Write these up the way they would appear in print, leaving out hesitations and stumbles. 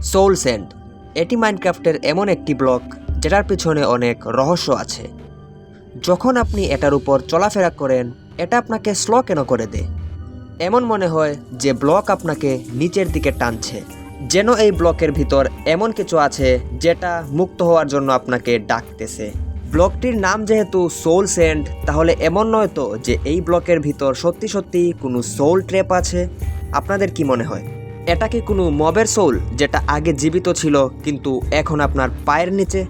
Soul sand এটি মাইনক্রাফটের এমন একটি ব্লক যেটার পিছনে অনেক রহস্য আছে। যখন আপনি এটার উপর চলাফেরা করেন, এটা আপনাকে স্লো কেন করে দেয়? এমন মনে হয় যে ব্লক আপনাকে নিচের দিকে টানছে, যেন এই ব্লকের ভিতর এমন কিছু আছে যেটা মুক্ত হওয়ার জন্য আপনাকে ডাকতেছে। ব্লকটির নাম যেহেতু সোল স্যান্ড, তাহলে এমন নয় তো যে এই ব্লকের ভিতর সত্যি সত্যি কোনো সোল ট্র্যাপ আছে? আপনাদের কি মনে হয়? এটা কি কোনো মবের সোল যেটা আগে জীবিত ছিল কিন্তু এখন আপনার পায়ের নিচে?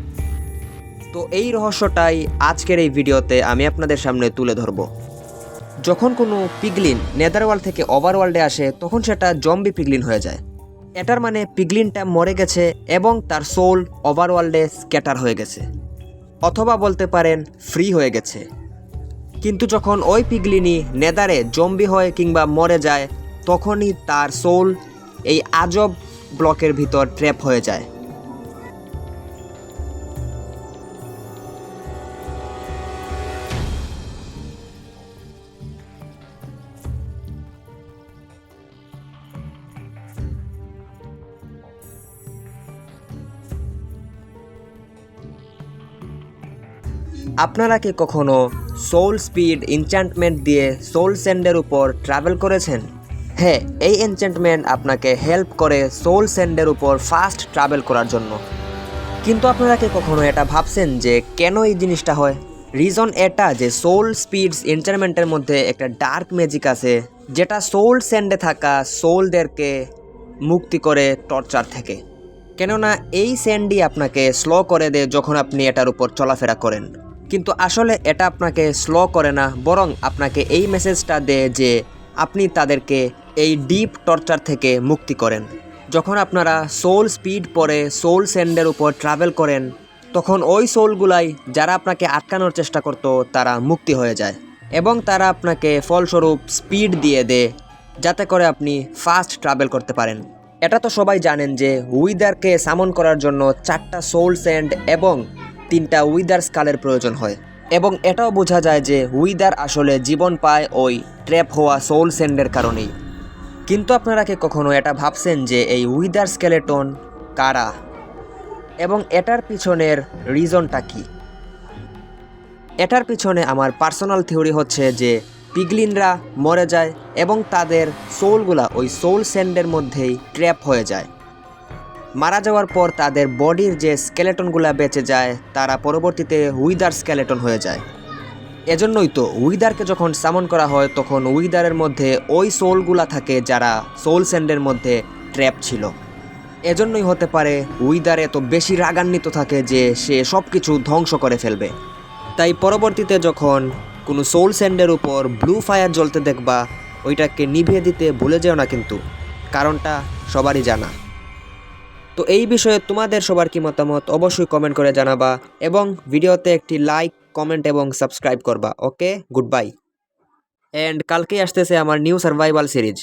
তো এই রহস্যটাই আজকের এই ভিডিওতে আমি আপনাদের সামনে তুলে ধরব। যখন কোনো পিগলিন নেদারওয়ার্ল্ড থেকে ওভারওয়ার্ল্ডে আসে, তখন সেটা জম্বি পিগলিন হয়ে যায়। এটার মানে পিগলিনটা মরে গেছে এবং তার সোল ওভারওয়ার্ল্ডে স্ক্যাটার হয়ে গেছে, অথবা বলতে পারেন ফ্রি হয়ে গেছে। কিন্তু যখন ওই পিগলিনই নেদারে জম্বি হয় কিংবা মরে যায়, তখনই তার সোল এই আজব ব্লকের ভিতর ট্র্যাপ হয়ে যায়। আপনারা কি কখনো সোল স্পিড এনচ্যান্টমেন্ট দিয়ে সোল স্যান্ডের উপর ট্রাভেল করেছেন? হ্যাঁ, এই এনচ্যান্টমেন্ট আপনাকে হেল্প করে সোল স্যান্ডের উপর ফাস্ট ট্রাভেল করার জন্য। কিন্তু আপনারা কি কখনো এটা ভাবছেন যে কেন এই জিনিসটা হয়? রিজন এটা যে সোল স্পিডস এনচ্যান্টমেন্টের মধ্যে একটা ডার্ক ম্যাজিক আছে, যেটা সোল স্যান্ডে থাকা সোলদেরকে মুক্তি করে টর্চার থেকে। কেননা এই স্যান্ডই আপনাকে স্লো করে দেয় যখন আপনি এটার উপর চলাফেরা করেন। কিন্তু আসলে এটা আপনাকে স্লো করে না, বরং আপনাকে এই মেসেজটা দেয় যে আপনি তাদেরকে এই ডিপ টর্চার থেকে মুক্তি করেন। যখন আপনারা সোল স্পিড পরে সোল স্যান্ডের উপর ট্রাভেল করেন, তখন ওই সোলগুলাই যারা আপনাকে আটকানোর চেষ্টা করতো তারা মুক্তি হয়ে যায়, এবং তারা আপনাকে ফলস্বরূপ স্পিড দিয়ে দেয় যাতে করে আপনি ফাস্ট ট্রাভেল করতে পারেন। এটা তো সবাই জানেন যে উইদারকে সামন করার জন্য 4টা সোল স্যান্ড এবং 3টা উইদার স্কালের প্রয়োজন হয়, এবং এটাও বোঝা যায় যে উইদার আসলে জীবন পায় ওই ট্র্যাপ হওয়া সোল স্যান্ডের কারণেই। কিন্তু আপনারা কি কখনো এটা ভাবছেন যে এই উইদার স্কেলেটন কারা এবং এটার পিছনের রিজনটা কি? এটার পিছনে আমার পার্সোনাল থিওরি হচ্ছে যে পিগলিনরা মরে যায় এবং তাদের সোলগুলা ওই সোল স্যান্ডের মধ্যেই ট্র্যাপ হয়ে যায়। মারা যাওয়ার পর তাদের বডির যে স্কেলেটনগুলা বেঁচে যায়, তারা পরবর্তীতে উইদার স্কেলেটন হয়ে যায়। এজন্যই তো উইদারকে যখন সামন করা হয়, তখন উইদারের মধ্যে ওই সোলগুলা থাকে যারা সোল স্যান্ডের মধ্যে ট্র্যাপ ছিল। এজন্যই হতে পারে উইদার এত বেশি রাগান্বিত থাকে যে সে সব কিছু ধ্বংস করে ফেলবে। তাই পরবর্তীতে যখন কোনো সোল স্যান্ডের উপর ব্লু ফায়ার জ্বলতে দেখবা, ওইটাকে নিভিয়ে দিতে ভুলে যেও না, কিন্তু কারণটা সবারই জানা। তো এই বিষয়ে তোমাদের সবার কি মতামত অবশ্যই কমেন্ট করে জানাবা, এবং ভিডিওতে একটি লাইক, কমেন্ট এবং সাবস্ক্রাইব করবা। ওকে, গুড বাই। অ্যান্ড কালকেই আসতেছে আমার নিউ সার্ভাইভাল সিরিজ।